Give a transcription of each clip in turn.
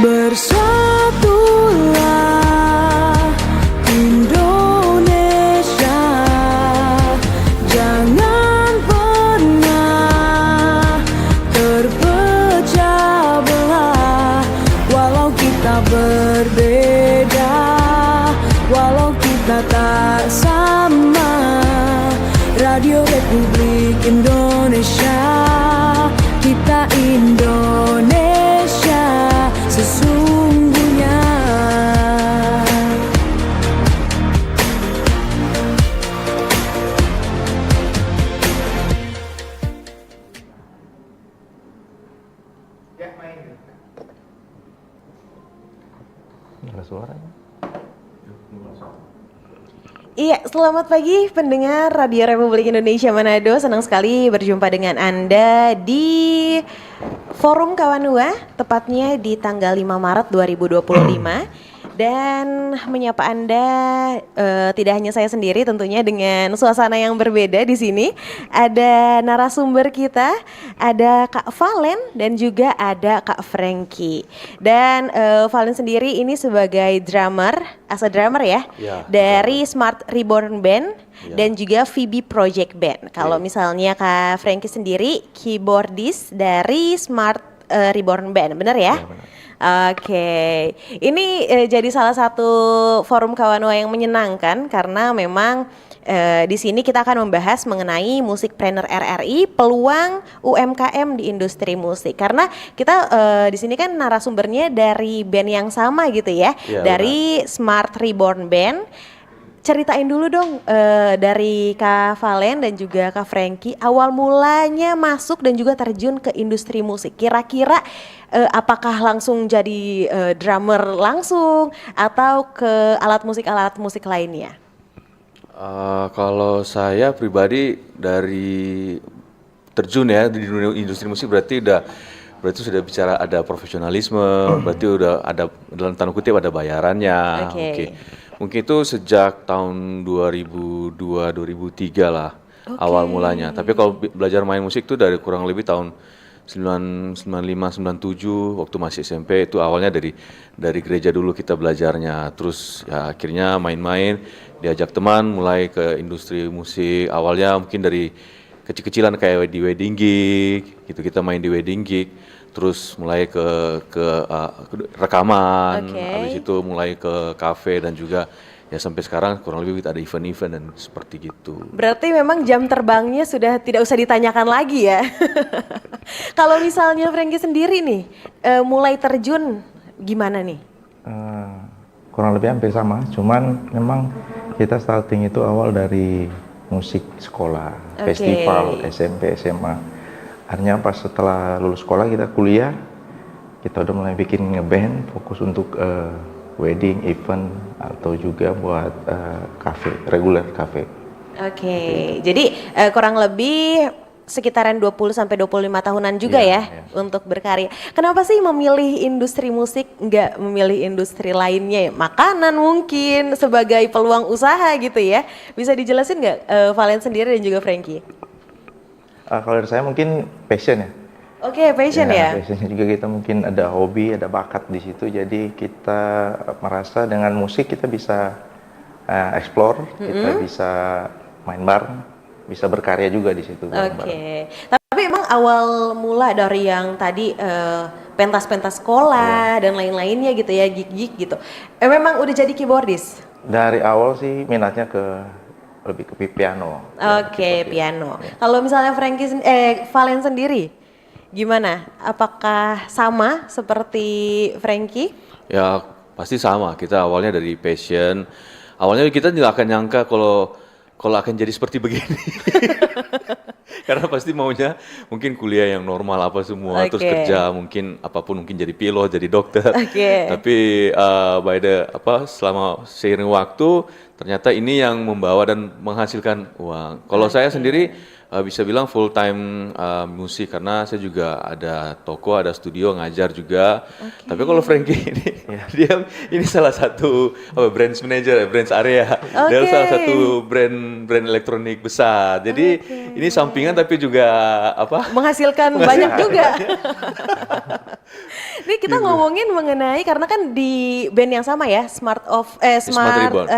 Bersatulah Indonesia, jangan pernah terpecah belah. Walau kita berbeda, walau kita tak sama, Radio Republik Indonesia, kita Indonesia sesungguhnya. Ada suaranya. Iya, selamat pagi pendengar Radio Republik Indonesia Manado. Senang sekali berjumpa dengan Anda di Forum Kawanua, tepatnya di tanggal 5 Maret 2025. Dan menyapa Anda tidak hanya saya sendiri, tentunya dengan suasana yang berbeda di sini. Ada narasumber kita, ada Kak Valen dan juga ada Kak Frankie. Dan Valen sendiri ini sebagai drummer, as a drummer ya, dari Smart Reborn Band dan juga Phoebe Project Band. Kalau misalnya Kak Frankie sendiri keyboardist dari Smart Reborn Band, benar ya? Ya, benar. Oke, ini jadi salah satu forum Kawanua yang menyenangkan karena memang di sini kita akan membahas mengenai Musikpreneur RRI, peluang UMKM di industri musik. Karena kita di sini kan narasumbernya dari band yang sama gitu ya, dari Smart Reborn Band. Ceritain dulu dong dari Kak Valen dan juga Kak Frankie, awal mulanya masuk dan juga terjun ke industri musik. Kira-kira apakah langsung jadi drummer langsung atau ke alat musik lainnya? Kalau saya pribadi dari terjun ya di dunia industri musik berarti sudah bicara ada profesionalisme, berarti udah ada dalam tanda kutip ada bayarannya. Oke. Mungkin itu sejak tahun 2002-2003 lah awal mulanya. Tapi kalau belajar main musik itu dari kurang lebih tahun 95-97 waktu masih SMP, itu awalnya dari gereja dulu kita belajarnya. Terus ya akhirnya main-main, diajak teman mulai ke industri musik. Awalnya mungkin dari kecil-kecilan kayak di wedding gig, gitu kita main di wedding gig. Terus mulai ke rekaman, habis itu mulai ke kafe dan juga ya sampai sekarang kurang lebih ada event-event dan seperti gitu. Berarti memang jam terbangnya sudah tidak usah ditanyakan lagi ya. Kalau misalnya Frankie sendiri nih, mulai terjun gimana nih? Kurang lebih hampir sama, cuman memang kita starting itu awal dari musik sekolah, festival, SMP, SMA. Akhirnya pas setelah lulus sekolah kita kuliah, kita udah mulai bikin ngeband, fokus untuk wedding, event, atau juga buat cafe, regular cafe. Oke, jadi kurang lebih sekitaran 20-25 tahunan juga ya untuk berkarya. Kenapa sih memilih industri musik, nggak memilih industri lainnya? Makanan mungkin sebagai peluang usaha gitu ya. Bisa dijelasin nggak Valen sendiri dan juga Frankie? Kalau dari saya mungkin passion ya. Oke, passion ya. Passionnya juga kita mungkin ada hobi, ada bakat di situ. Jadi kita merasa dengan musik kita bisa explore, kita bisa main bareng, bisa berkarya juga di situ. Oke. Tapi emang awal mula dari yang tadi pentas-pentas sekolah dan lain-lainnya gitu ya, gig-gig gitu. Memang udah jadi keyboardist? Dari awal sih minatnya lebih ke piano. Oke, piano. Kalau misalnya Valen sendiri, gimana? Apakah sama seperti Frankie? Ya pasti sama. Kita awalnya dari passion. Awalnya kita nggak akan nyangka kalau akan jadi seperti begini. Karena pasti maunya mungkin kuliah yang normal apa semua, terus kerja mungkin apapun, mungkin jadi pilot, jadi dokter. Tapi selama seiring waktu ternyata ini yang membawa dan menghasilkan uang. Kalau saya sendiri bisa bilang full time musik karena saya juga ada toko, ada studio ngajar juga. Tapi kalau Frankie ini dia ini salah satu branch manager, branch area. Dia salah satu brand elektronik besar. Jadi ini sampingan tapi juga menghasilkan banyak juga. Ini kita ngomongin mengenai karena kan di band yang sama ya, Smart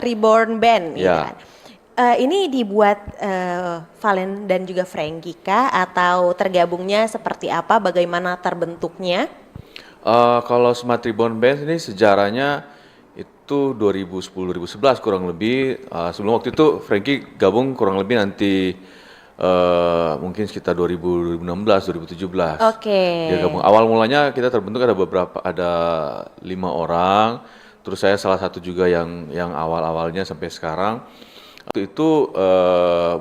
Reborn Band. Ya. Kan? Ini dibuat Valen dan juga Frankie kah atau tergabungnya seperti apa? Bagaimana terbentuknya? Kalau Smart Reborn Band ini sejarahnya itu 2010-2011 kurang lebih. Sebelum waktu itu Frankie gabung kurang lebih nanti mungkin sekitar 2016-2017. Dia gabung. Awal mulanya kita terbentuk ada 5 orang. Terus saya salah satu juga yang awal-awalnya sampai sekarang. Waktu itu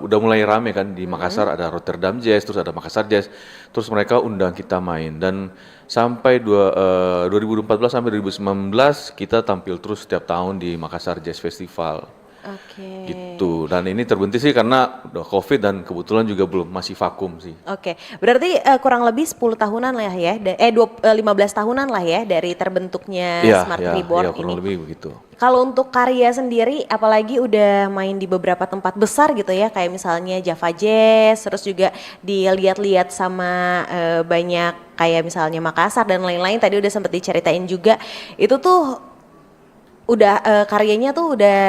udah mulai rame kan di Makassar, ada Rotterdam Jazz, terus ada Makassar Jazz, terus mereka undang kita main dan sampai 2014 sampai 2019 kita tampil terus setiap tahun di Makassar Jazz Festival. Gitu. Dan ini terhenti sih karena udah COVID dan kebetulan juga masih vakum sih. Berarti kurang lebih 10 tahunan lah ya, 15 tahunan lah ya dari terbentuknya Smart Reborn kurang ini. Lebih begitu. Kalau untuk karya sendiri, apalagi udah main di beberapa tempat besar gitu ya, kayak misalnya Java Jazz, terus juga dilihat-lihat sama banyak kayak misalnya Makassar dan lain-lain. Tadi udah sempat diceritain juga, itu tuh udah karyanya tuh udah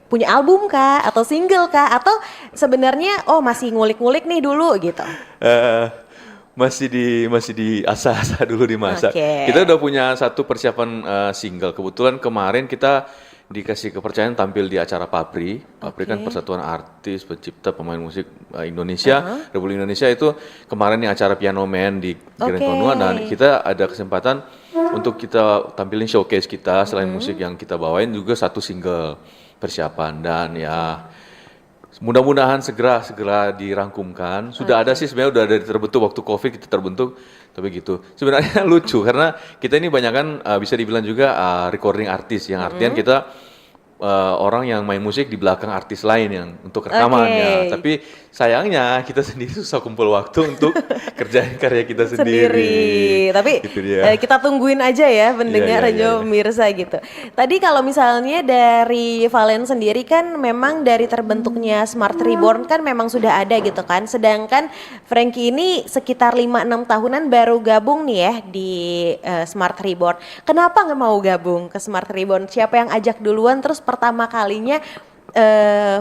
punya album kah atau single kah atau sebenarnya masih ngulik-ngulik nih dulu gitu? Masih di asa-asa dulu dimasak. Kita udah punya satu persiapan single. Kebetulan kemarin kita dikasih kepercayaan tampil di acara Papri. Papri kan Persatuan Artis, Pencipta, Pemain Musik Indonesia, Republik Indonesia itu kemarin yang acara Piano Man di Grand Konua dan kita ada kesempatan untuk kita tampilin showcase kita selain musik yang kita bawain juga satu single persiapan dan ya mudah-mudahan segera dirangkumkan. Sudah ada sih sebenarnya udah ada terbentuk waktu COVID kita terbentuk tapi gitu. Sebenarnya lucu karena kita ini banyak kan bisa dibilang juga recording artis yang artian kita orang yang main musik di belakang artis lain yang untuk rekamannya. Tapi sayangnya kita sendiri susah kumpul waktu untuk kerjain karya kita sendiri. Tapi gitu dia. Kita tungguin aja ya pendengar radio pemirsa gitu. Tadi kalau misalnya dari Valen sendiri kan memang dari terbentuknya Smart Reborn kan memang sudah ada gitu kan. Sedangkan Frankie ini sekitar 5-6 tahunan baru gabung nih ya di Smart Reborn. Kenapa nggak mau gabung ke Smart Reborn? Siapa yang ajak duluan terus pertama kalinya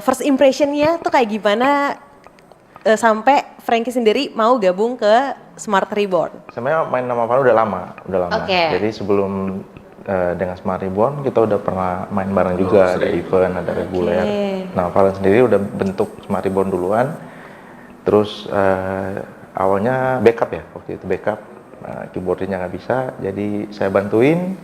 first impressionnya tuh kayak gimana sampai Frankie sendiri mau gabung ke Smart Reborn? Sebenarnya main nama Valen udah lama. Jadi sebelum dengan Smart Reborn kita udah pernah main bareng juga, ada event, ada reguler. Nah Valen sendiri udah bentuk Smart Reborn duluan. Terus awalnya backup ya, waktu itu backup keyboardnya nggak bisa, jadi saya bantuin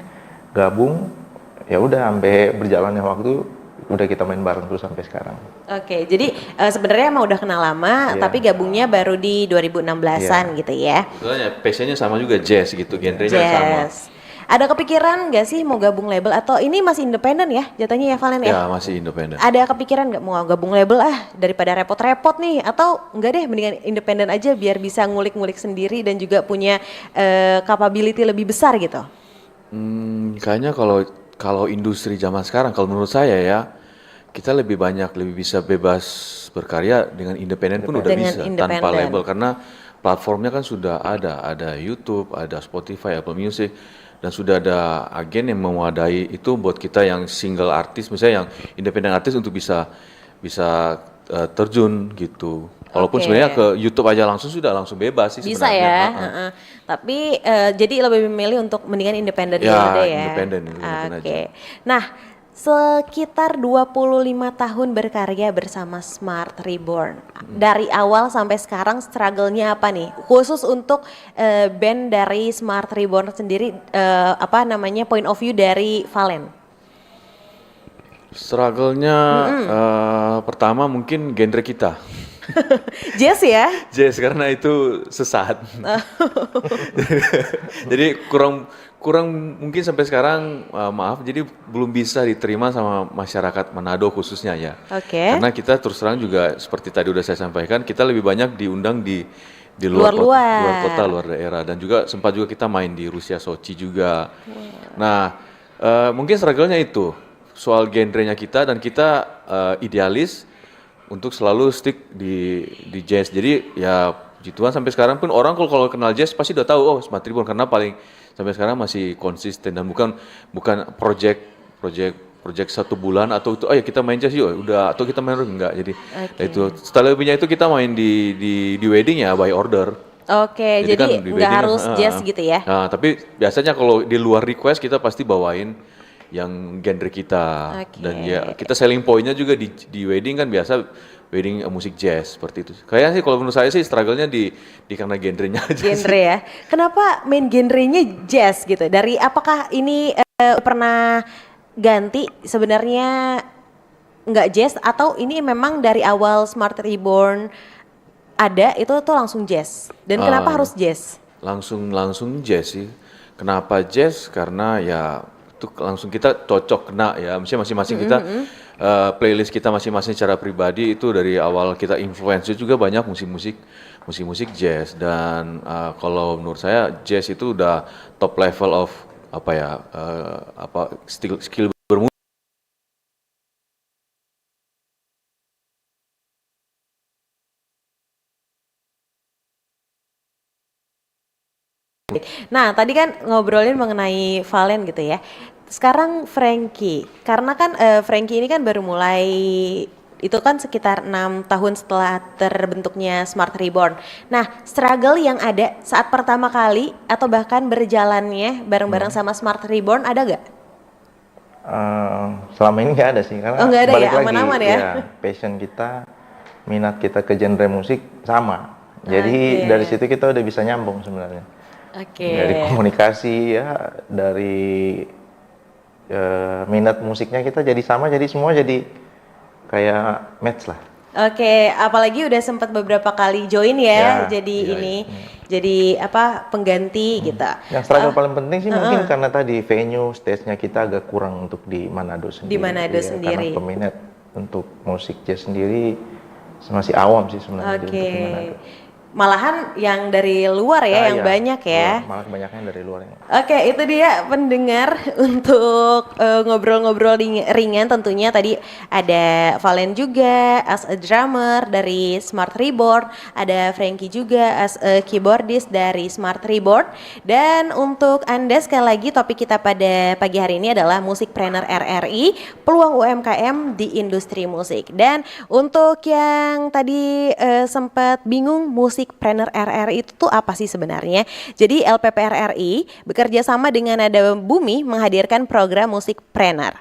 gabung. Ya udah sampai berjalannya waktu udah kita main bareng terus sampai sekarang. Jadi sebenarnya emang udah kenal lama tapi gabungnya baru di 2016-an gitu ya. Sebenarnya passionnya sama juga jazz gitu, genrenya sama. Ada kepikiran nggak sih mau gabung label atau ini masih independen ya jatuhnya ya Valen ya? Ya masih independen. Ada kepikiran nggak mau gabung label daripada repot-repot nih atau enggak deh mendingan independen aja biar bisa ngulik-ngulik sendiri dan juga punya capability lebih besar gitu? Kayaknya kalau industri zaman sekarang, kalau menurut saya ya, kita lebih bisa bebas berkarya dengan independen pun udah bisa tanpa label karena platformnya kan sudah ada YouTube, ada Spotify, Apple Music dan sudah ada agen yang mewadai itu buat kita yang single artis, misalnya yang independen artis untuk bisa terjun gitu. Walaupun sebenarnya ke YouTube aja langsung bebas sih sebenarnya. Bisa ya, tapi jadi lebih memilih untuk mendingan independen dulu deh ya. Independen aja. Nah, sekitar 25 tahun berkarya bersama Smart Reborn. Dari awal sampai sekarang struggle-nya apa nih? Khusus untuk band dari Smart Reborn sendiri, point of view dari Valen? Struggle-nya pertama mungkin genre kita. Jazz ya? Jazz karena itu sesat. Jadi kurang mungkin sampai sekarang maaf, jadi belum bisa diterima sama masyarakat Manado khususnya ya. Oke. Karena kita terus terang juga seperti tadi udah saya sampaikan, kita lebih banyak diundang di luar kota, luar daerah, dan juga sempat juga kita main di Rusia, Sochi juga. Nah, mungkin struggle-nya itu soal genrenya kita, dan kita idealis untuk selalu stick di jazz. Jadi ya puji Tuhan sampai sekarang pun orang kalau kenal jazz pasti udah tahu oh Smart Tribun, karena paling sampai sekarang masih konsisten dan bukan project 1 bulan atau itu ya kita main jazz yuk udah, atau kita main rock, enggak. Jadi itu setelah lebihnya itu kita main di wedding ya by order. Oke, jadi kan nggak harus jazz gitu ya? Nah, tapi biasanya kalau di luar request kita pasti bawain yang genre kita. Dan ya kita selling point-nya juga di wedding kan biasa wedding musik jazz seperti itu. Kayaknya sih kalau menurut saya sih struggle-nya di karena genrenya aja. Genre ya. Kenapa main genrenya jazz gitu? Dari apakah ini pernah ganti sebenarnya nggak jazz, atau ini memang dari awal Smart Reborn ada itu tuh langsung jazz? Dan kenapa harus jazz? Langsung jazz sih. Kenapa jazz? Karena ya itu langsung kita cocok kena ya. Masing-masing kita playlist kita masing-masing secara pribadi itu dari awal kita influence juga banyak musik-musik jazz, dan kalau menurut saya jazz itu udah top level of skill bermusik. Nah, tadi kan ngobrolin mengenai Valen gitu ya. Sekarang Frankie, karena kan Frankie ini kan baru mulai, itu kan sekitar 6 tahun setelah terbentuknya Smart Reborn. Nah, struggle yang ada saat pertama kali atau bahkan berjalannya bareng-bareng sama Smart Reborn ada gak? Selama ini nggak ada sih, karena nggak ada balik ya, aman-aman ya? Passion kita, minat kita ke genre musik sama. Jadi dari situ kita udah bisa nyambung sebenarnya. Dari komunikasi ya, dari minat musiknya kita jadi sama, jadi semua jadi kayak match lah. Apalagi udah sempat beberapa kali join ya, jadi pengganti gitu. Yang struggle paling penting sih mungkin karena tadi venue, stage-nya kita agak kurang untuk di Manado sendiri. Di Manado sendiri. Karena peminat untuk musik jazz sendiri masih awam sih sebenarnya untuk di Manado. Malahan yang dari luar ya, yang banyak ya. Malah kebanyakan dari luar. Itu dia pendengar untuk ngobrol-ngobrol ringan tentunya. Tadi ada Valen juga as a drummer dari Smart Reborn, ada Frankie juga as a keyboardist dari Smart Reborn. Dan untuk Anda sekali lagi topik kita pada pagi hari ini adalah Musikpreneur RRI, peluang UMKM di industri musik. Dan untuk yang tadi sempat bingung Musikpreneur RRI itu tuh apa sih sebenarnya? Jadi LPP RRI bekerja sama dengan Nada Bumi menghadirkan program Musikpreneur,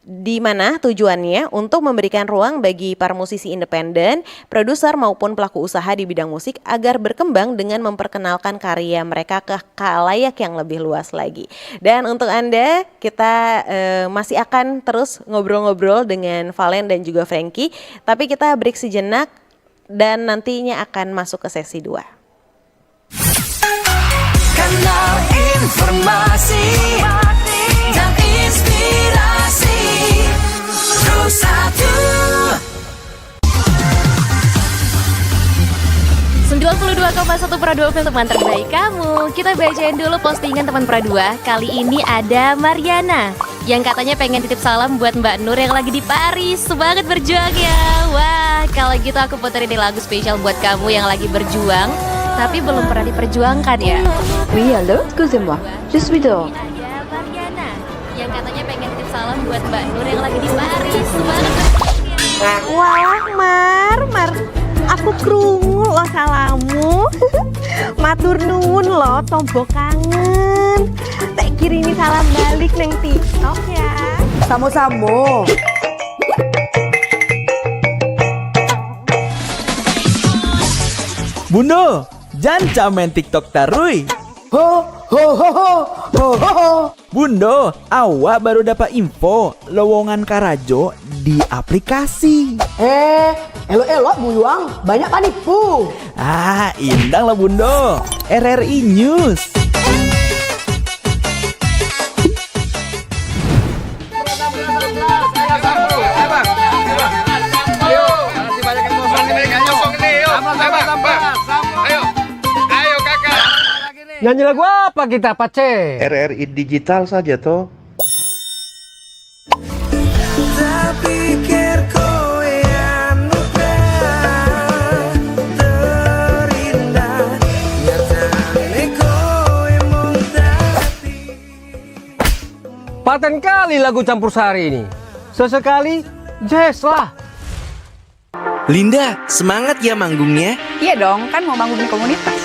di mana tujuannya untuk memberikan ruang bagi para musisi independen, produser maupun pelaku usaha di bidang musik agar berkembang dengan memperkenalkan karya mereka ke khalayak yang lebih luas lagi. Dan untuk Anda, kita masih akan terus ngobrol-ngobrol dengan Valen dan juga Frankie, tapi kita break sejenak dan nantinya akan masuk ke sesi 2. Kanal informasi dan inspirasi Terus 92,1 Pro 2 untuk teman terbaik kamu. Kita bacain dulu postingan teman Pro 2. Kali ini ada Mariana yang katanya pengen titip salam buat Mbak Nur yang lagi di Paris. Semangat berjuang ya. Wah, kalau gitu aku puterin lagu spesial buat kamu yang lagi berjuang tapi belum pernah diperjuangkan ya. Oui, allô, excusez-moi. Je suis dehors. Ada Mariana yang katanya pengen titip salam buat Mbak Nur yang lagi di Paris. Semangat berjuang ya. Wah, Mar, aku krungu lo salamu. Matur nuwun lo, tombo kangen. Tak kirimi salam balik neng TikTok ya. Samo-samo. Bundo, jangan main TikTok tarui. Ho, ho, ho, ho, ho, ho, ho. Bundo, awak baru dapat info lowongan Karajo di aplikasi. Elok-elok buyuang, banyak panipu. Ah, indang lah Bundo. RRI News. Nyanyi lagu apa kita, Pace? RRI digital saja toh. Paten kali lagu campur sari ini. Sesekali jazz lah. Linda, semangat ya manggungnya. Iya dong, kan mau bangun komunitas.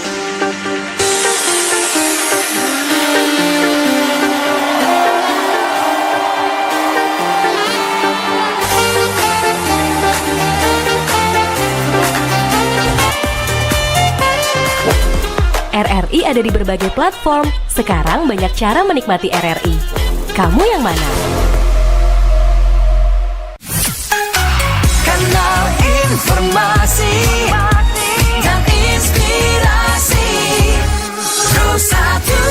RRI ada di berbagai platform. Sekarang banyak cara menikmati RRI. Kamu yang mana? Kanal informasi dan inspirasi. Terus satu.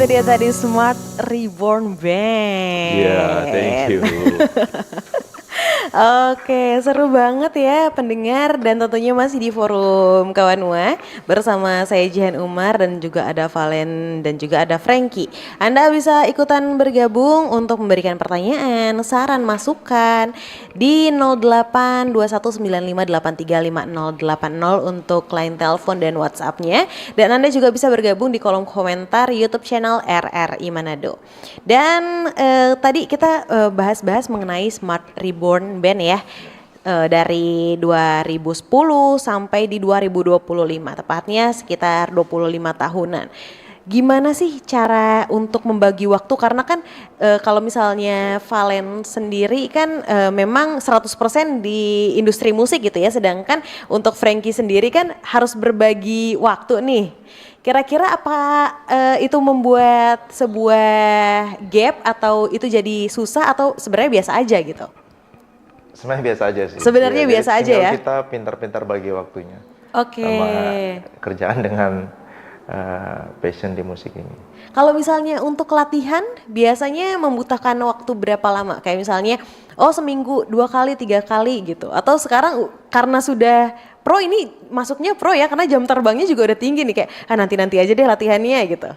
Itu dia tadi Smart Reborn Band. Iya, thank you. Oke, seru banget ya pendengar dan tentunya masih di forum Kawanua bersama saya Jihan Umar dan juga ada Valen dan juga ada Frankie. Anda bisa ikutan bergabung untuk memberikan pertanyaan, saran, masukan di 082195835080 untuk line telepon dan WhatsApp-nya. Dan Anda juga bisa bergabung di kolom komentar YouTube channel RRI Manado. Dan tadi kita bahas-bahas mengenai Smart Reborn Band ya, dari 2010 sampai di 2025, tepatnya sekitar 25 tahunan. Gimana sih cara untuk membagi waktu? Karena kan kalau misalnya Valen sendiri kan memang 100% di industri musik gitu ya, sedangkan untuk Frankie sendiri kan harus berbagi waktu nih. Kira-kira apa itu membuat sebuah gap atau itu jadi susah atau sebenarnya biasa aja gitu? Sebenarnya biasa aja sih. Sebenarnya Jadi biasa aja tinggal ya? kita pintar-pintar bagi waktunya. Oke. Sama kerjaan dengan passion di musik ini. Kalau misalnya untuk latihan biasanya membutuhkan waktu berapa lama? Kayak misalnya, seminggu 2 kali, 3 kali gitu. Atau sekarang karena sudah pro ini masuknya pro ya, karena jam terbangnya juga udah tinggi nih kayak, nanti-nanti aja deh latihannya gitu.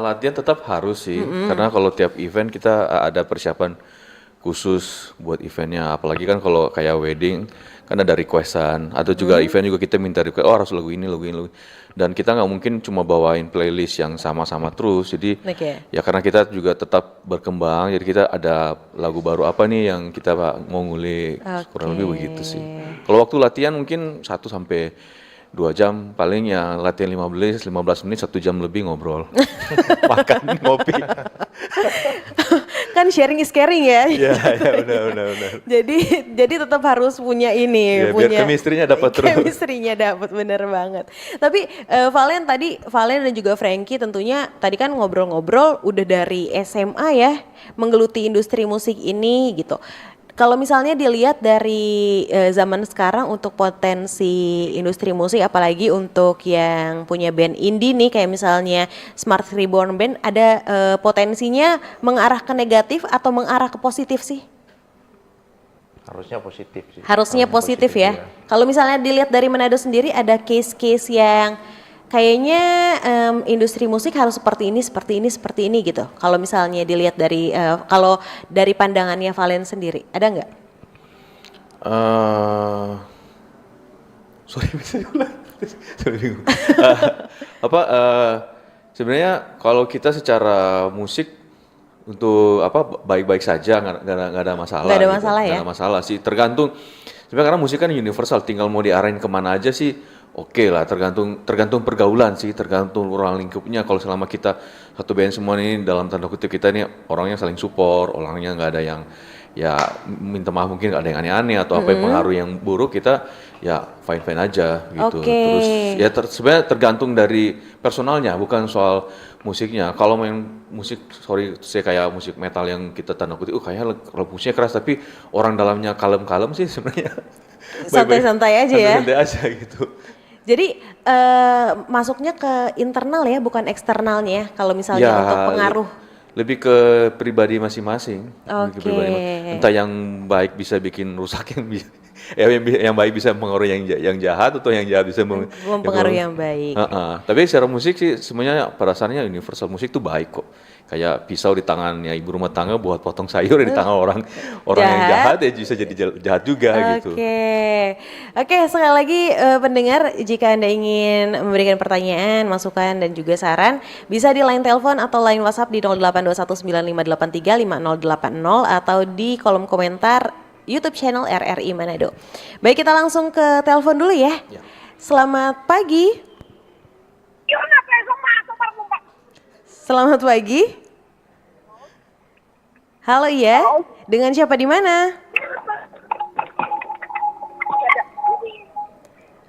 Latihan tetap harus sih, karena kalau tiap event kita ada persiapan khusus buat eventnya. Apalagi kan kalau kayak wedding kan ada requestan, atau juga event juga kita minta request, harus lagu ini, lagu ini, lagu ini. Dan kita nggak mungkin cuma bawain playlist yang sama-sama terus. Jadi ya karena kita juga tetap berkembang, jadi kita ada lagu baru apa nih yang kita mau ngulik, kurang lebih begitu sih. Kalau waktu latihan mungkin 1 sampai 2 jam, paling ya latihan 15 menit, 1 jam lebih ngobrol. Makan, ngopi. Kan sharing is caring ya. Iya, benar. Jadi tetap harus punya ini, Ya, punya biar chemistry-nya dapat terus. Chemistry-nya dapat, bener banget. Tapi Valen dan juga Frankie tentunya tadi kan ngobrol-ngobrol udah dari SMA ya menggeluti industri musik ini gitu. Kalau misalnya dilihat dari zaman sekarang untuk potensi industri musik, apalagi untuk yang punya band indie nih kayak misalnya Smart Reborn Band, ada potensinya mengarah ke negatif atau mengarah ke positif sih? Harusnya positif sih. Harusnya positif ya. Kalau misalnya dilihat dari Manado sendiri ada case-case yang kayaknya industri musik harus seperti ini gitu. Kalau misalnya dilihat dari kalau dari pandangannya Valen sendiri, ada nggak? Sorry, bisa diulang. Sorry, bingung. Sebenarnya kalau kita secara musik untuk baik-baik saja, nggak ada masalah. Nggak ada gitu. masalah ya? Nggak ada masalah sih. Tergantung. Sebenarnya karena musik kan universal, tinggal mau diarahin kemana aja sih. Oke lah, tergantung pergaulan sih, tergantung ruang lingkupnya. Kalau selama kita satu band semua ini dalam tanda kutip kita ini orangnya saling support, orangnya nggak ada yang ya minta maaf mungkin nggak ada yang aneh-aneh atau apa yang pengaruh yang buruk, kita ya fine aja gitu. Terus ya sebenarnya tergantung dari personalnya, bukan soal musiknya. Kalau main musik, saya kayak musik metal yang kita tanda kutip, kayaknya musiknya keras tapi orang dalamnya kalem-kalem sih sebenarnya. Santai-santai aja ya. Santai aja gitu. Jadi masuknya ke internal ya, bukan eksternalnya ya, kalau misalnya untuk pengaruh. Lebih ke pribadi masing-masing. Entah yang baik bisa bikin rusak, yang baik bisa mempengaruhi yang jahat, atau yang jahat bisa mempengaruhi yang baik. Tapi secara musik sih semuanya perasaannya universal, musik tuh baik kok. Kayak pisau di tangannya ibu rumah tangga buat potong sayur, di tangan orang yang jahat ya bisa jadi jahat juga gitu. Oke, sekali lagi pendengar, jika Anda ingin memberikan pertanyaan, masukan dan juga saran, bisa di line telepon atau line WhatsApp di 082195835080 atau di kolom komentar YouTube channel RRI Manado. Baik, kita langsung ke telepon dulu ya. Selamat pagi. Selamat pagi. Halo ya. Dengan siapa di mana?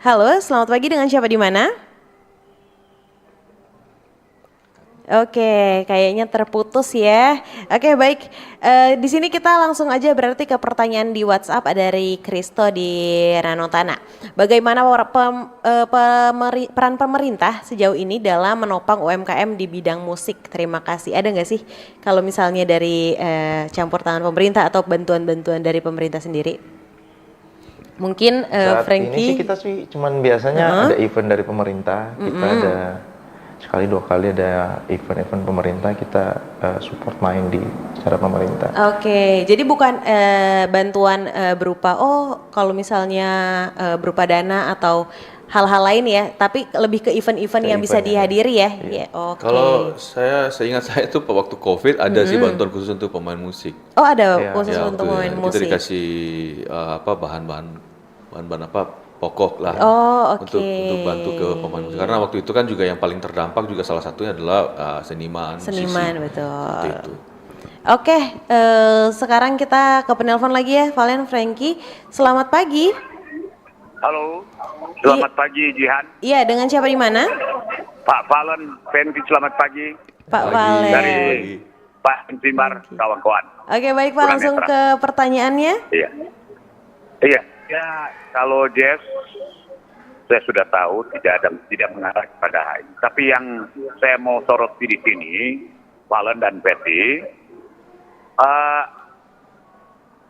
Halo, selamat pagi, dengan siapa di mana? Oke, kayaknya terputus ya. Oke, baik. Di sini kita langsung aja berarti ke pertanyaan di WhatsApp dari Kristo di Ranotana. Bagaimana peran pemerintah sejauh ini dalam menopang UMKM di bidang musik? Terima kasih. Ada nggak sih kalau misalnya dari campur tangan pemerintah atau bantuan-bantuan dari pemerintah sendiri? Mungkin Saat ini Frankie. sih kita sih cuman biasanya ada event dari pemerintah, kita ada sekali 2 kali ada event-event pemerintah, kita support main di secara pemerintah. Oke, jadi bukan bantuan berupa kalau misalnya berupa dana atau hal-hal lain ya, tapi lebih ke event-event yang bisa event ya. dihadiri ya. Iya. Ya, oke. Kalau seingat saya itu waktu COVID ada sih bantuan khusus untuk pemain musik. Oh, ada Iya. khusus Ya, untuk waktu pemain kita musik. dikasih bahan-bahan pokok lah Oh, oke. untuk bantu ke pemain musik. Karena waktu itu kan juga yang paling terdampak juga salah satunya adalah seniman, Seniman, musisi. betul. Seperti itu. Oke, sekarang kita ke penelpon lagi ya, Valen, Frankie. Selamat pagi. Halo, selamat pagi Jihan. Iya, dengan siapa di mana? Pak Valen, Fenvi, selamat pagi. Pak Pagi. Valen. Dari Pak Simbar, kawan-kawan. Oke, baik Pak, langsung ke pertanyaannya. Iya. Iya. Ya, kalau jazz saya sudah tahu tidak mengarah kepada HI. Tapi yang saya mau soroti di sini, Valen dan Betty,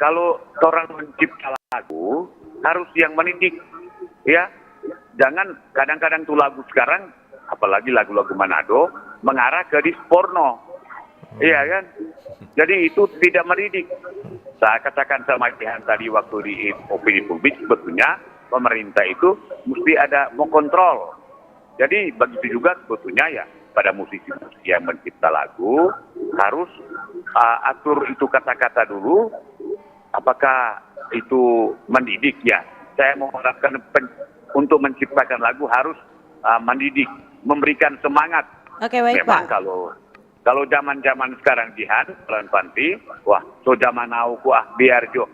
kalau orang mencipta lagu harus yang mendidik, ya. Jangan kadang-kadang tuh lagu sekarang, apalagi lagu-lagu Manado, mengarah ke porno, iya kan? Jadi itu tidak mendidik. Saya katakan sama Jihan tadi waktu di opini publik, sebetulnya pemerintah itu mesti ada mau kontrol. Jadi begitu juga sebetulnya ya pada musisi-musisi yang mencipta lagu harus atur itu kata-kata dulu, apakah itu mendidik ya. Saya mengharapkan untuk menciptakan lagu harus mendidik, memberikan semangat. Oke, baik Memang Pak. kalau zaman-zaman sekarang Jihan, Pelan Panti, wah, so zaman now biar jo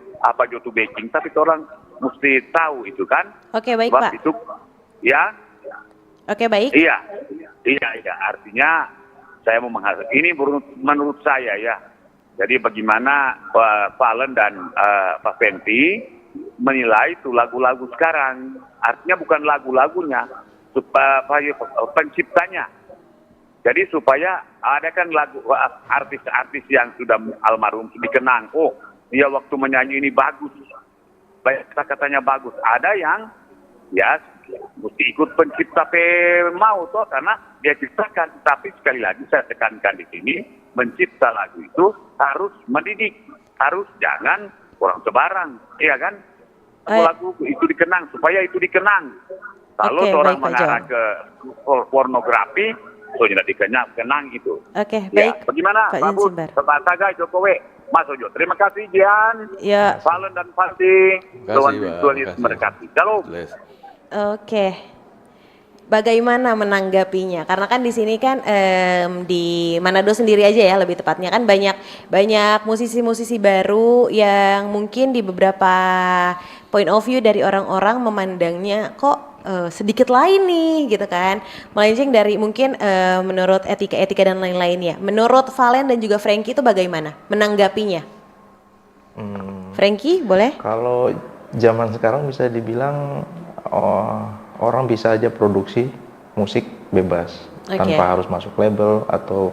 tu baking, tapi orang mesti tahu itu kan. Oke, baik Sebab Pak. itu, ya, Oke, baik. iya, artinya saya mau mengharap, ini menurut saya ya, jadi bagaimana Valen dan Pak Fenty menilai itu lagu-lagu sekarang, artinya bukan lagu-lagunya, supaya penciptanya. Jadi supaya ada kan lagu artis-artis yang sudah almarhum dikenang. Oh, dia waktu menyanyi ini bagus. Banyak kata-katanya bagus. Ada yang ya mesti ikut pencipta mau toh karena dia ciptakan. Tapi sekali lagi saya tekankan di sini, mencipta lagu itu harus mendidik, harus jangan orang sebarang, iya kan? Lagu itu dikenang supaya itu dikenang. Kalau Oke, orang baik, Pak mengarah John. ke pornografi, so tidak dikenang itu. Oke, Ya, baik. bagaimana Pak Pak Bud, Simbar. Pak Taga, Jokowi, Mas Ojo. Terima kasih Jian, Ya, Valen dan Fanti, Tuhan Pak. Tuhan Terima kasih. memberkati. Shalom. Bless. oke. Bagaimana menanggapinya? Karena kan di sini kan di Manado sendiri aja ya lebih tepatnya kan banyak musisi-musisi baru yang mungkin di beberapa point of view dari orang-orang memandangnya kok sedikit lain nih gitu kan. Melenceng dari mungkin menurut etika-etika dan lain-lainnya. Menurut Valen dan juga Frankie itu bagaimana menanggapinya? Frankie boleh? Kalau zaman sekarang bisa dibilang orang bisa aja produksi musik bebas Oke. tanpa harus masuk label atau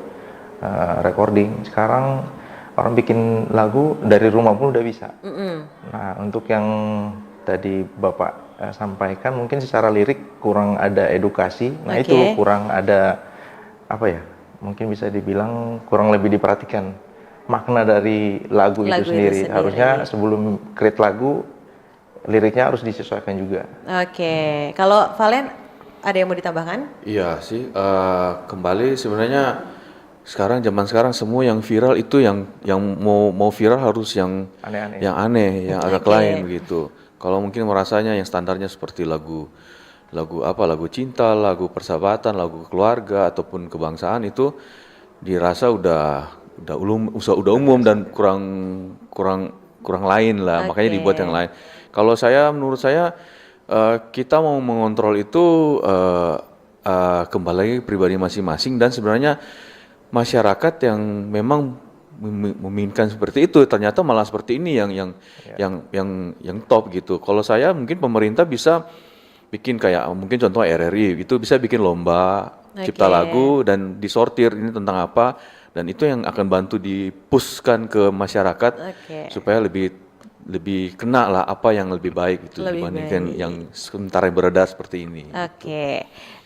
recording. Sekarang orang bikin lagu dari rumah pun udah bisa. Nah, untuk yang tadi Bapak sampaikan mungkin secara lirik kurang ada edukasi. Nah, Oke. itu kurang ada apa ya? Mungkin bisa dibilang kurang lebih diperhatikan makna dari lagu Lagu itu itu sendiri. sendiri. Harusnya sebelum create lagu liriknya harus disesuaikan juga. Oke, kalau Valen ada yang mau ditambahkan? Iya sih, kembali sebenarnya zaman sekarang semua yang viral itu yang mau viral harus yang Aneh-aneh. yang aneh, yang agak Oke. lain begitu. Kalau mungkin merasanya yang standarnya seperti lagu cinta, lagu persahabatan, lagu keluarga ataupun kebangsaan itu dirasa udah umum dan kurang lain lah, makanya Oke. dibuat yang lain. Kalau menurut saya kita mau mengontrol itu kembali lagi ke pribadi masing-masing dan sebenarnya masyarakat yang memang menginginkan seperti itu, ternyata malah seperti ini yang top gitu. Kalau saya mungkin pemerintah bisa bikin kayak mungkin contoh RRI itu bisa bikin lomba cipta lagu dan disortir ini tentang apa, dan itu yang akan bantu dipushkan ke masyarakat supaya lebih kena lah apa yang lebih baik itu dibandingkan yang sementara beredar seperti ini.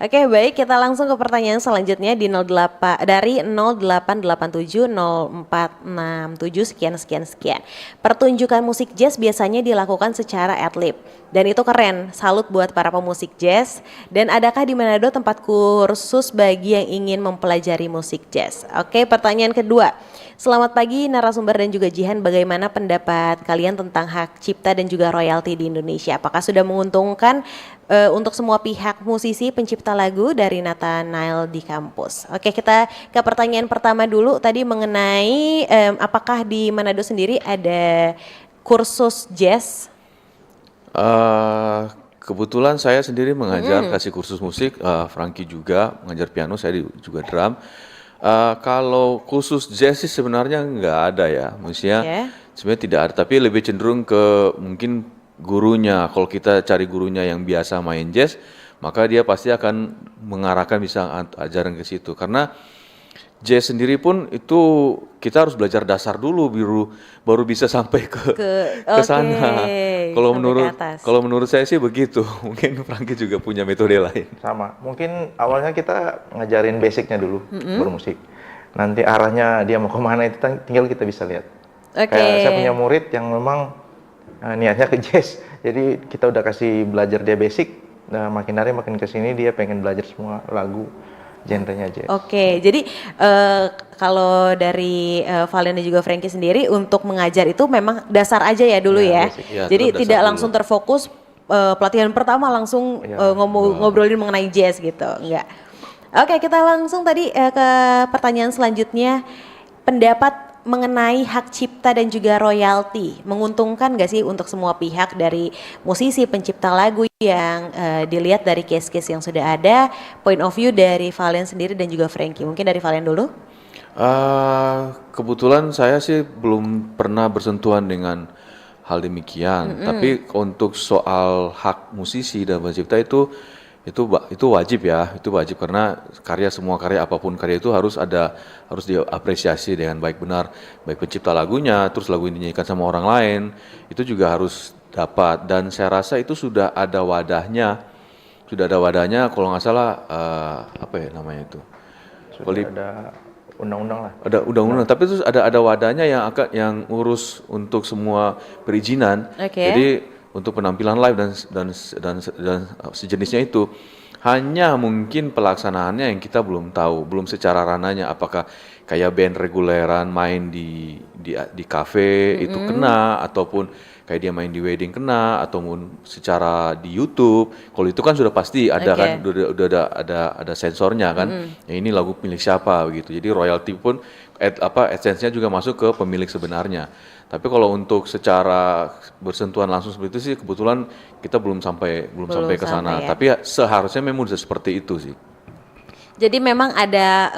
Oke, baik, kita langsung ke pertanyaan selanjutnya di 08 dari 08870467 sekian. Pertunjukan musik jazz biasanya dilakukan secara ad-lib dan itu keren. Salut buat para pemusik jazz. Dan adakah di Manado tempat kursus bagi yang ingin mempelajari musik jazz? Oke, pertanyaan kedua. Selamat pagi narasumber dan juga Jihan, bagaimana pendapat kalian tentang hak cipta dan juga royalti di Indonesia? Apakah sudah menguntungkan untuk semua pihak, musisi, pencipta lagu? Dari Nathanael di kampus. Oke, kita ke pertanyaan pertama dulu tadi mengenai apakah di Manado sendiri ada kursus jazz? Kebetulan saya sendiri mengajar, kasih kursus musik, Frankie juga mengajar piano, saya juga drum. Kalau khusus jazz sih sebenarnya nggak ada ya, maksudnya sebenarnya tidak ada, tapi lebih cenderung ke mungkin gurunya. Kalau kita cari gurunya yang biasa main jazz, maka dia pasti akan mengarahkan bisa ajaran ke situ. Karena jazz sendiri pun itu kita harus belajar dasar dulu, baru bisa sampai ke sana. Kalau menurut saya sih begitu. Mungkin Frankie juga punya metode lain. Sama. Mungkin awalnya kita ngajarin basicnya dulu bermusik. Nanti arahnya dia mau kemana itu tinggal kita bisa lihat. Kayak saya punya murid yang memang niatnya ke jazz. Jadi kita udah kasih belajar dia basic. Nah, makin hari makin kesini dia pengen belajar semua lagu genrenya jazz. Oke, jadi kalau dari Valen dan juga Frankie sendiri untuk mengajar itu memang dasar aja ya dulu ya. Jadi tidak langsung terfokus pelatihan pertama langsung ngobrolin mengenai jazz gitu, enggak. Oke, kita langsung tadi ke pertanyaan selanjutnya. Pendapat mengenai hak cipta dan juga royalti, menguntungkan gak sih untuk semua pihak, dari musisi, pencipta lagu yang dilihat dari case-case yang sudah ada, point of view dari Valen sendiri dan juga Frankie. Mungkin dari Valen dulu. Kebetulan saya sih belum pernah bersentuhan dengan hal demikian, tapi untuk soal hak musisi dan pencipta itu wajib ya, itu wajib karena semua karya apapun karya itu harus diapresiasi dengan baik benar, baik pencipta lagunya, terus lagu ini dinyanyikan sama orang lain, itu juga harus dapat, dan saya rasa itu sudah ada wadahnya kalau nggak salah apa ya namanya itu? Ada undang-undang lah. Ada undang-undang, tapi itu ada wadahnya yang urus untuk semua perizinan. Jadi untuk penampilan live dan sejenisnya itu, hanya mungkin pelaksanaannya yang kita belum tahu, belum secara ranahnya, apakah kayak band reguleran main di kafe itu kena, ataupun kayak dia main di wedding kena, ataupun secara di YouTube. Kalau itu kan sudah pasti ada kan, udah ada sensornya kan. Ya ini lagu milik siapa begitu. Jadi royalti pun adsense-nya juga masuk ke pemilik sebenarnya. Tapi kalau untuk secara bersentuhan langsung seperti itu sih kebetulan kita belum sampai ke sana. Ya. Tapi seharusnya memang sudah seperti itu sih. Jadi memang ada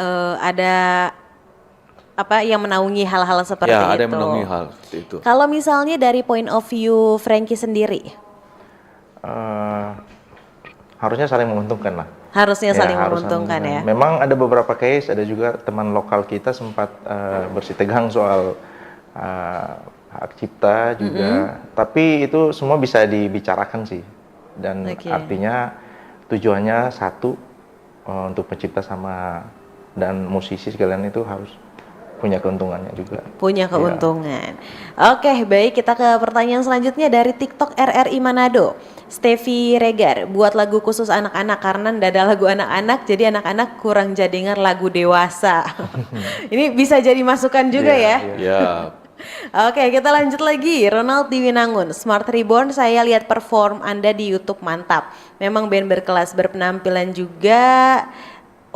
apa yang menaungi hal-hal seperti itu. Ya, ada yang menaungi hal seperti itu. Kalau misalnya dari point of view Frankie sendiri? Harusnya saling menguntungkan lah. Harusnya saling menguntungkan ya. Memang ada beberapa case, ada juga teman lokal kita sempat bersitegang soal hak cipta juga, tapi itu semua bisa dibicarakan sih, dan artinya tujuannya satu, untuk pencipta dan musisi sekalian itu harus punya keuntungannya juga. Punya keuntungan. Ya. Oke, baik, kita ke pertanyaan selanjutnya dari TikTok RRI Manado. Steffi Regar, buat lagu khusus anak-anak karena ndak ada lagu anak-anak, jadi anak-anak kurang dengar lagu dewasa. Ini bisa jadi masukan juga ya. Iya. Oke, kita lanjut lagi. Ronald di Winangun, Smart Reborn, saya lihat perform Anda di YouTube, mantap. Memang band berkelas, berpenampilan juga.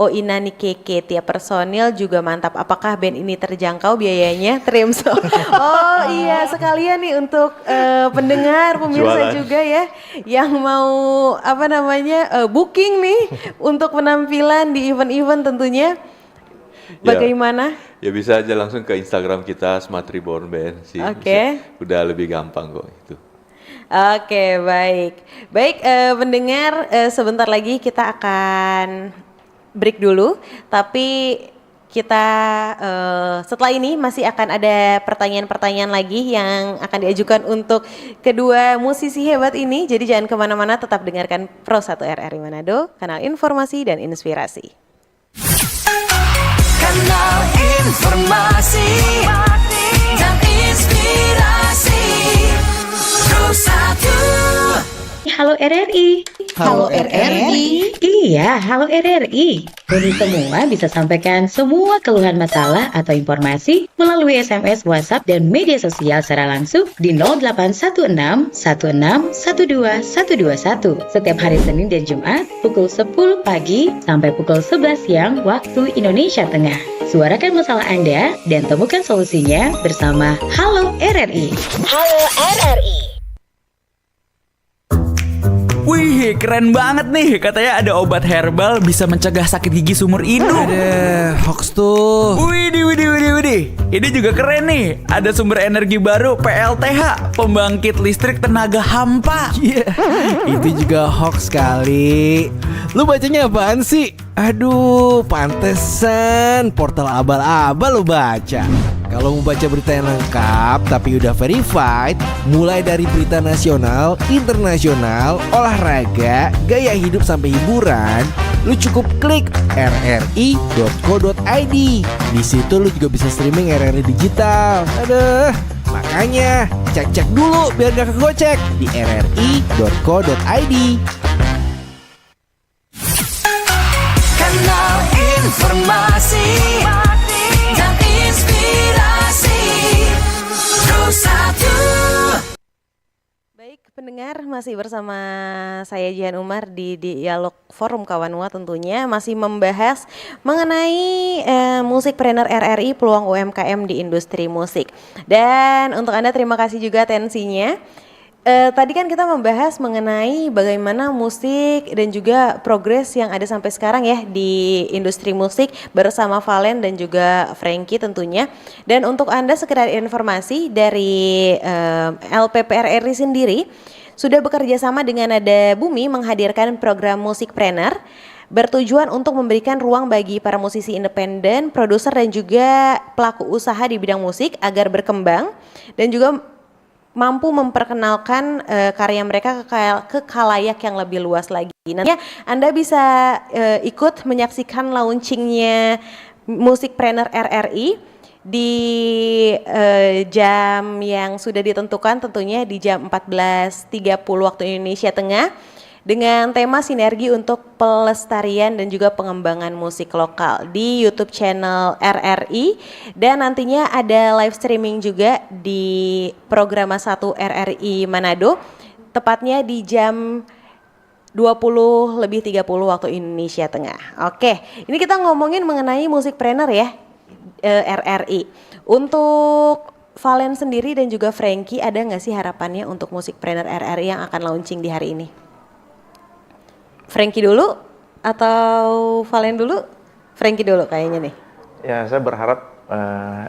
Oh Inani Keke, tiap personil juga mantap. Apakah band ini terjangkau biayanya? Trimso. Oh iya, sekalian nih untuk pendengar, pemirsa juga ya, yang mau booking nih untuk penampilan di event-event tentunya. bagaimana? Ya bisa aja langsung ke Instagram kita Smart Reborn Band sih. Oke. Udah lebih gampang kok itu. Oke, baik. Baik, pendengar, sebentar lagi kita akan break dulu, tapi kita setelah ini masih akan ada pertanyaan-pertanyaan lagi yang akan diajukan untuk kedua musisi hebat ini. Jadi jangan kemana-mana, tetap dengarkan Pro 1 RRI Manado, kanal informasi dan inspirasi. Kanal informasi dan inspirasi Pro 1. Halo RRI. Halo RRI. Iya, halo RRI. Kami semua bisa sampaikan semua keluhan masalah atau informasi melalui SMS, WhatsApp, dan media sosial secara langsung di 0816 16 12 121 setiap hari Senin dan Jumat pukul 10 pagi sampai pukul 11 siang waktu Indonesia Tengah. Suarakan masalah Anda dan temukan solusinya bersama Halo RRI. Halo RRI. Wih, keren banget nih. Katanya ada obat herbal bisa mencegah sakit gigi seumur hidup. Ada hoax tuh. Widih. Ini juga keren nih. Ada sumber energi baru PLTH, pembangkit listrik tenaga hampa. Iya, itu juga hoax kali. Lu bacanya apaan sih? Aduh, pantesan portal abal-abal lu baca. Kalau mau baca berita yang lengkap tapi udah verified, mulai dari berita nasional, internasional, olahraga, gaya hidup sampai hiburan, lu cukup klik rri.co.id. Di situ lu juga bisa streaming RRI digital. Aduh, makanya cek-cek dulu biar gak kegocek di rri.co.id. Kanal informasi dan inspirasi Pro 1. Baik, pendengar, masih bersama saya Jihan Umar di Dialog Forum Kawanua, tentunya masih membahas mengenai musikpreneur RRI, peluang UMKM di industri musik. Dan untuk Anda terima kasih juga atensinya. Tadi kan kita membahas mengenai bagaimana musik dan juga progres yang ada sampai sekarang ya di industri musik bersama Valen dan juga Frankie tentunya. Dan untuk Anda sekedar informasi dari LPPRRI sendiri sudah bekerja sama dengan Nada Bumi menghadirkan program Musikpreneur bertujuan untuk memberikan ruang bagi para musisi independen, produser dan juga pelaku usaha di bidang musik agar berkembang dan juga mampu memperkenalkan karya mereka ke khalayak yang lebih luas lagi. Nantinya Anda bisa ikut menyaksikan launchingnya Musikpreneur RRI di jam yang sudah ditentukan, tentunya di jam 14.30 waktu Indonesia Tengah, dengan tema sinergi untuk pelestarian dan juga pengembangan musik lokal di YouTube channel RRI, dan nantinya ada live streaming juga di Programa 1 RRI Manado, tepatnya di jam 20.30 waktu Indonesia Tengah. Oke, ini kita ngomongin mengenai Musikpreneur ya, RRI. Untuk Valen sendiri dan juga Frankie, ada nggak sih harapannya untuk Musikpreneur RRI yang akan launching di hari ini? Frankie dulu atau Valen dulu? Frankie dulu kayaknya nih. Ya, saya berharap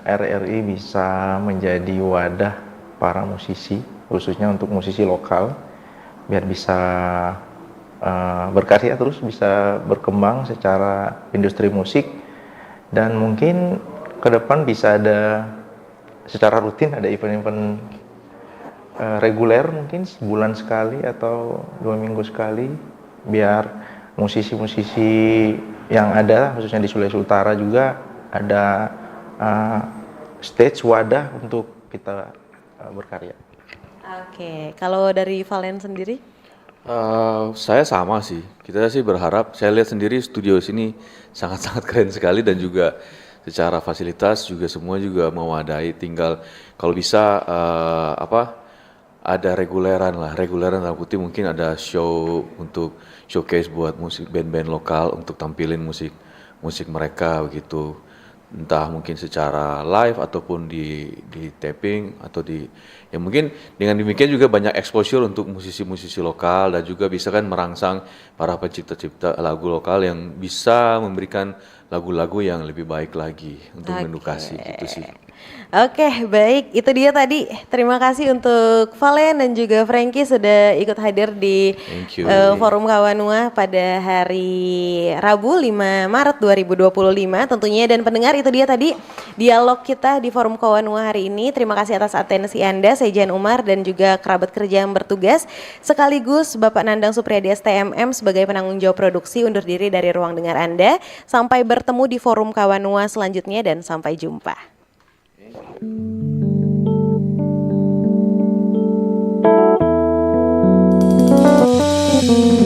RRI bisa menjadi wadah para musisi, khususnya untuk musisi lokal, biar bisa berkarya terus, bisa berkembang secara industri musik, dan mungkin ke depan bisa ada secara rutin ada event-event reguler, mungkin sebulan sekali atau 2 minggu sekali, biar musisi-musisi yang ada khususnya di Sulawesi Utara juga ada stage wadah untuk kita berkarya. Oke, kalau dari Valen sendiri? Saya sama sih, kita sih berharap, saya lihat sendiri studio sini sangat-sangat keren sekali dan juga secara fasilitas juga semua juga mewadahi, tinggal kalau bisa ada reguleran dalam kutip, mungkin ada show untuk showcase buat musik band-band lokal untuk tampilin musik mereka begitu. entah mungkin secara live ataupun di taping atau ya mungkin dengan demikian juga banyak exposure untuk musisi-musisi lokal dan juga bisa kan merangsang para pencipta-cipta lagu lokal yang bisa memberikan lagu-lagu yang lebih baik lagi untuk mengedukasi gitu sih. Oke, baik. Itu dia tadi. Terima kasih untuk Valen dan juga Frankie sudah ikut hadir di Forum Kawanua pada hari Rabu 5 Maret 2025 tentunya. Dan pendengar, itu dia tadi dialog kita di Forum Kawanua hari ini. Terima kasih atas atensi Anda. Saya Jan Umar dan juga kerabat kerja yang bertugas. Sekaligus Bapak Nandang Supriyadi STMM sebagai penanggung jawab produksi undur diri dari ruang dengar Anda. Sampai bertemu di Forum Kawanua selanjutnya dan sampai jumpa. Thank you.